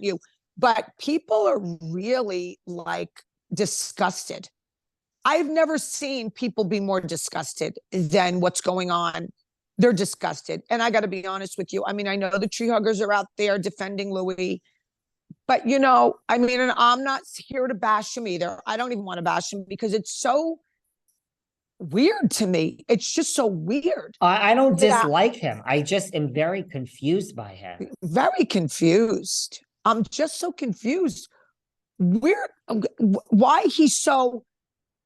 you, but people are really like disgusted. I've never seen people be more disgusted than what's going on. They're disgusted. And I got to be honest with you. I mean, I know the tree huggers are out there defending Louis, but I mean, and I'm not here to bash him either. I don't even want to bash him because it's so weird to me. It's just so weird. I don't dislike him. I just am very confused by him. Very confused. I'm just so confused. Why he's so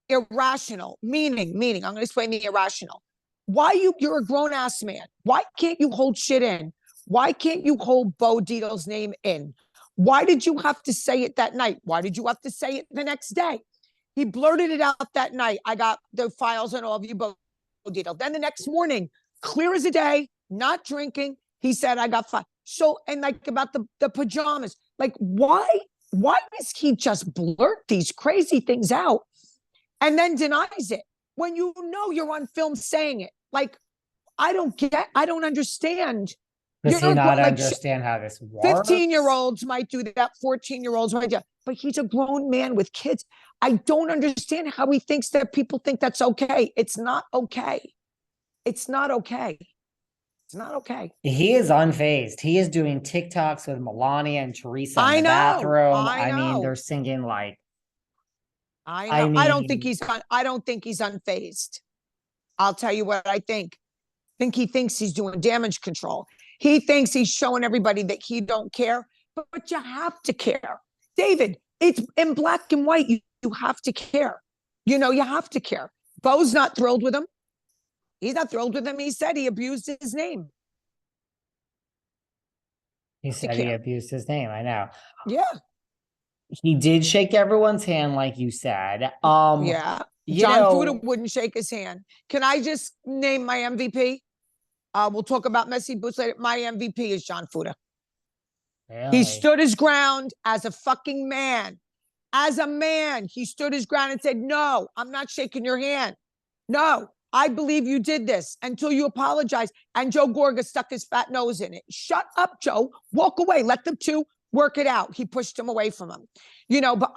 irrational, meaning, I'm going to explain the irrational. Why you're a grown ass man. Why can't you hold shit in? Why can't you hold Bo Dietl's name in? Why did you have to say it that night? Why did you have to say it the next day? He blurted it out that night. I got the files on all of you, Bo Dietl. Then the next morning, clear as a day, not drinking, he said, I got five. So, and like about the pajamas, like why does he just blurt these crazy things out and then denies it when you're on film saying it? Like, I don't understand. Does he not understand how this works? 15-year-olds might do that. 14-year-olds might do that. But he's a grown man with kids. I don't understand how he thinks that people think that's okay. It's not okay. It's not okay. It's not okay. He is unfazed. He is doing TikToks with Melania and Teresa in the bathroom. I mean, they're singing like. I don't think he's unfazed. I'll tell you what I think. He thinks he's doing damage control. He thinks he's showing everybody that he don't care, but you have to care. David, it's in black and white. You have to care. You have to care. Bo's not thrilled with him. He's not thrilled with him. He said he abused his name. He said he abused his name. I know. Yeah. He did shake everyone's hand, like you said. Yeah. John Fuda wouldn't shake his hand. Can I just name my MVP? We'll talk about messy boots later. My MVP is John Fuda. Really? He stood his ground as a fucking man. As a man, he stood his ground and said, no, I'm not shaking your hand. No, I believe you did this until you apologize. And Joe Gorga stuck his fat nose in it. Shut up, Joe. Walk away. Let them two work it out. He pushed him away from him. But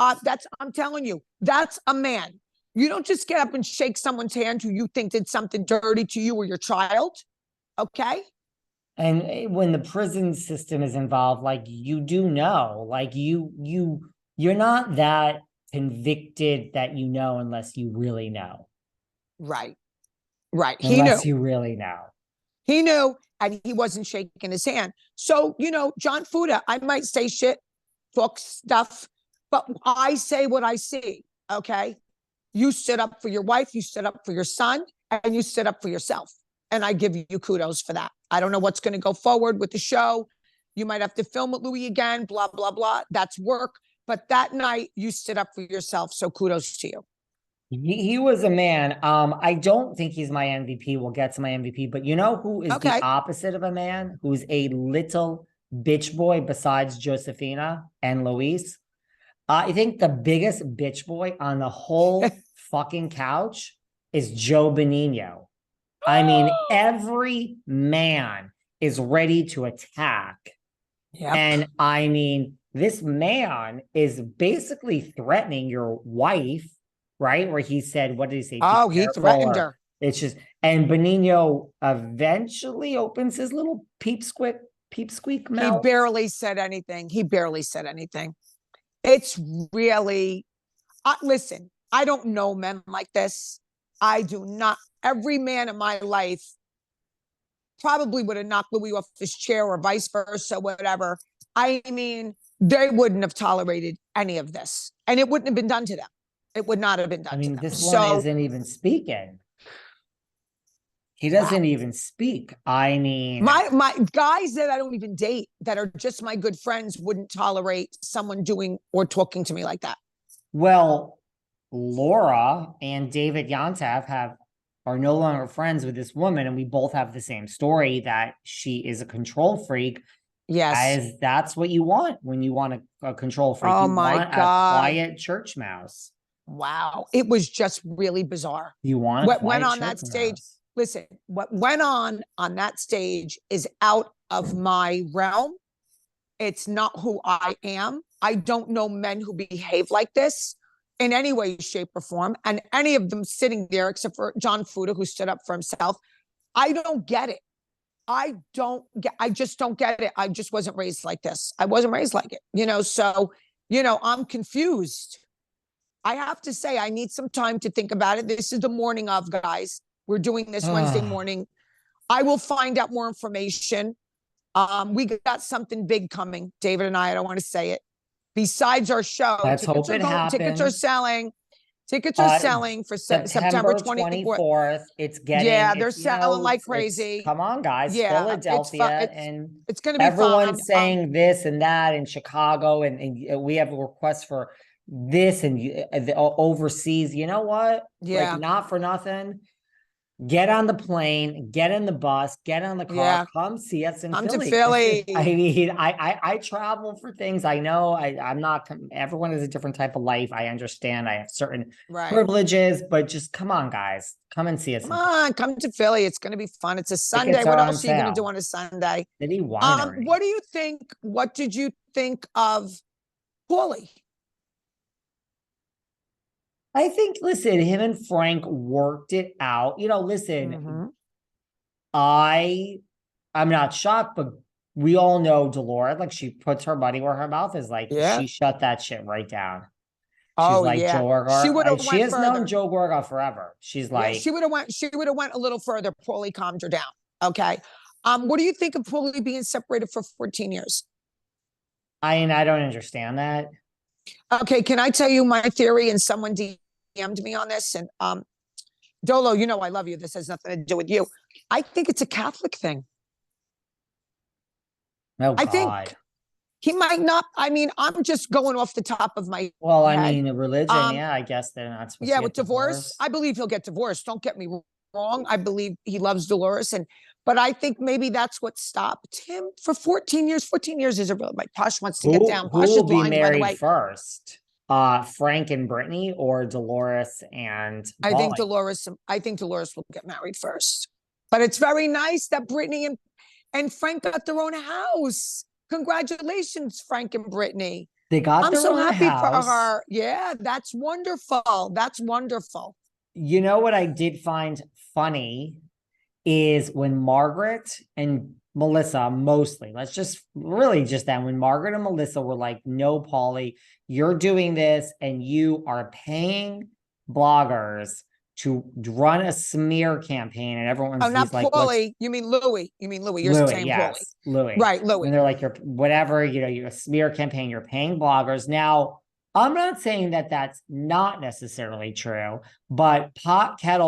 I'm telling you, that's a man. You don't just get up and shake someone's hand who you think did something dirty to you or your child. Okay. And when the prison system is involved, like you do know, like you're not that convicted that unless you really know. Right. Unless you really know. He knew, and he wasn't shaking his hand. So, John Fuda, I might say shit, talk stuff, but I say what I see. Okay. You stood up for your wife, you stood up for your son, and you stood up for yourself. And I give you kudos for that. I don't know what's going to go forward with the show. You might have to film with Louis again, blah, blah, blah. That's work. But that night you stood up for yourself. So kudos to you. He was a man. I don't think he's my MVP. We'll get to my MVP. But you know who is the opposite of a man? Who's a little bitch boy besides Josefina and Luis? I think the biggest bitch boy on the whole fucking couch is Joe Benigno. I mean, every man is ready to attack. Yep. And I mean, this man is basically threatening your wife, right? Where he said, what did he say? Oh, he threatened her. It's just, and Benigno eventually opens his little peep squeak mouth. He barely said anything. It's really, listen, I don't know men like this. I do not. Every man in my life probably would have knocked Louis off his chair or vice versa, whatever. I mean, they wouldn't have tolerated any of this. And it wouldn't have been done to them. It would not have been done to them. This one isn't even speaking. He doesn't even speak. I mean, my guys that I don't even date, that are just my good friends, wouldn't tolerate someone doing or talking to me like that. Well, Laura and David Yantav are no longer friends with this woman, and we both have the same story, that she is a control freak. Yes, as that's what you want when you want a control freak. Oh you my want God. A quiet church mouse. Wow, it was just really bizarre. You want what went on that stage? Mouse. Listen, what went on that stage is out of my realm. It's not who I am. I don't know men who behave like this in any way, shape, or form. And any of them sitting there, except for John Fuda, who stood up for himself. I don't get it. I just don't get it. I just wasn't raised like this. I wasn't raised like it, so, I'm confused. I have to say, I need some time to think about it. This is the morning of, guys. We're doing this Wednesday morning. I will find out more information. We got something big coming, David and I don't want to say it. Besides our show, let's hope it happens. Tickets are selling. Tickets are selling for September 24th. It's getting, they're selling like crazy. Come on, guys. Philadelphia, and it's going to be everyone's saying this and that in Chicago, and we have a request for this and overseas. You know what? Like, not for nothing. Get on the plane, get in the bus, get on the car, come see us in Philly. Come to Philly. I mean, I travel for things. I know I'm not, everyone has a different type of life. I understand. I have certain privileges, but just come on, guys. Come and see us. Come to Philly. It's going to be fun. It's a Sunday. What else are you going to do on a Sunday? City Winery. What did you think of Paulie? I think, listen, him and Frank worked it out. Listen, I'm not shocked, but we all know Dolores, like, she puts her money where her mouth is. Like, she shut that shit right down. She's like, Joe Gorga. She has known Joe Gorga forever. She's like, she would have went a little further. Paulie calmed her down. Okay. What do you think of Paulie being separated for 14 years? I don't understand that. Okay, can I tell you my theory? And someone DM'd me on this, and Dolo, I love you. This has nothing to do with you. I think it's a Catholic thing. Oh, I think he might not. I mean, I'm just going off the top of my Well, head. I mean, religion, I guess they're not supposed to get with divorce. I believe he'll get divorced. Don't get me wrong. I believe he loves Dolores, but I think maybe that's what stopped him for 14 years. 14 years is a real, like, Posh wants to get down. Posh who is will be blind, married by the way. first? Frank and Brittany, or Dolores and I think Dolores will get married first. But it's very nice that Brittany and Frank got their own house. Congratulations, Frank and Brittany. They got their own house. I'm so happy for her. Yeah, that's wonderful. That's wonderful. You know what I did find funny is when Margaret and Melissa, mostly, let's just then, when Margaret and Melissa were like, no, Paulie, you're doing this and you are paying bloggers to run a smear campaign, and everyone's not like, Paulie, you mean Louie. You're saying Paulie. Louie. Right, Louie. And they're like, you're whatever, you're a smear campaign, you're paying bloggers. Now, I'm not saying that that's not necessarily true, but pot kettle